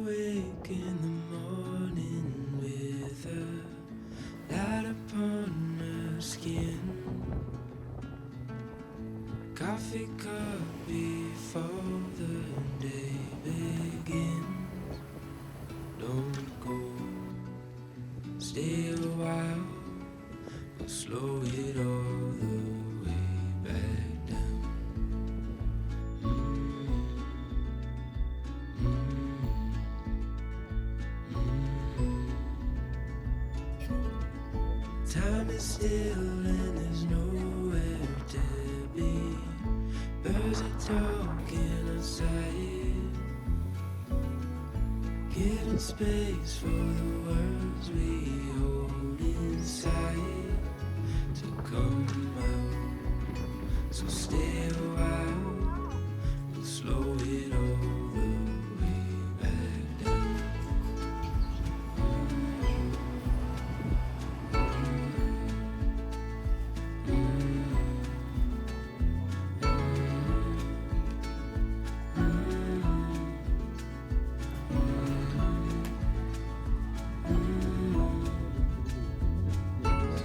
awake in the morning with a light upon her skin. Coffee cup before the day begins. Don't go, stay a while, we'll slow it all the way back down. Time is still and there's nowhere to be. Birds are talking outside, giving space for the words we hold inside to come out. So stay a while, we'll slow it all the way back down.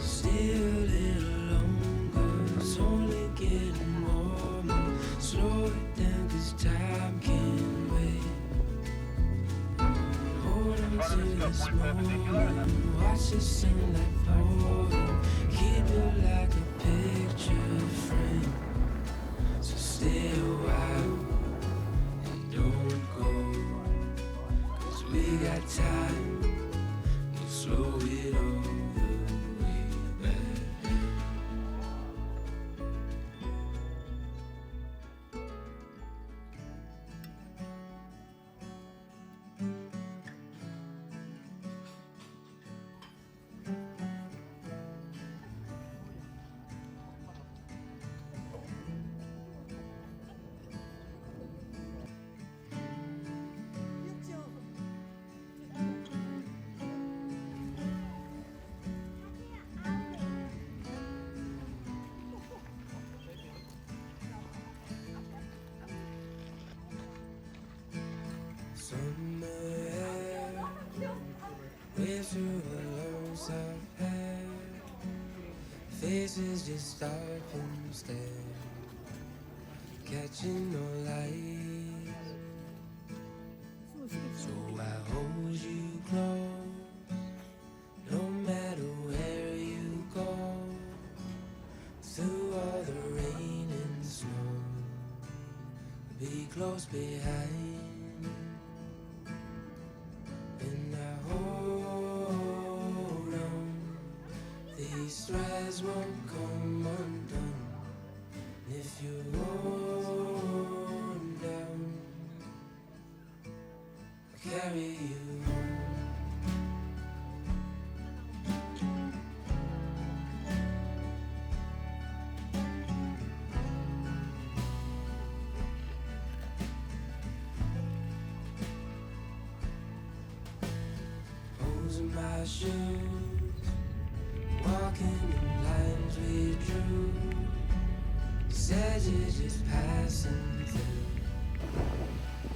Still a little longer, it's only getting warmer. Slow it down 'cause time can't wait. Hold on to this moment, watch the sunlight pouring. Keep it like a picture frame. So stay a while and don't go, 'cause we got time, we'll slow it all the way back. Somewhere, waves through a long soft hair. Faces just stop and stare, catching no light. So I hold you close, no matter where you go. Through all the rain and snow, be close behind. And I hold on, these threads won't come undone. If you're worn down, I'll carry you home. Holes in my shoes, walking in lines we drew. You said you're just passing through.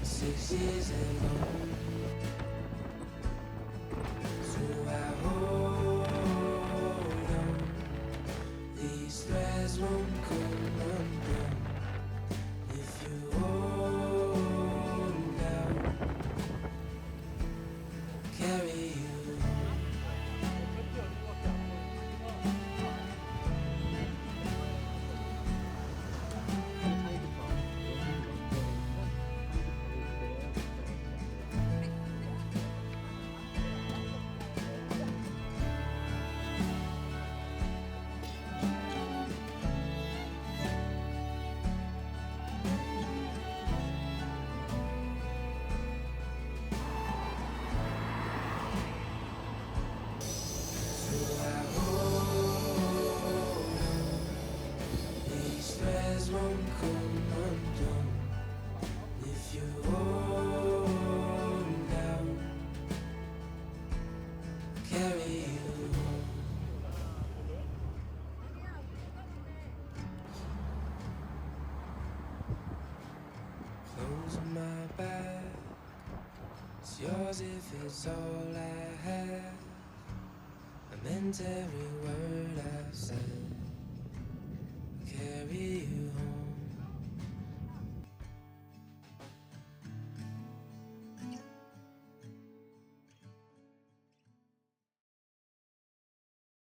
6 years ago, so I hold on, these threads won't come undone. If you hold down, carry you. is all I have. I meant every word I said. I'll carry you home.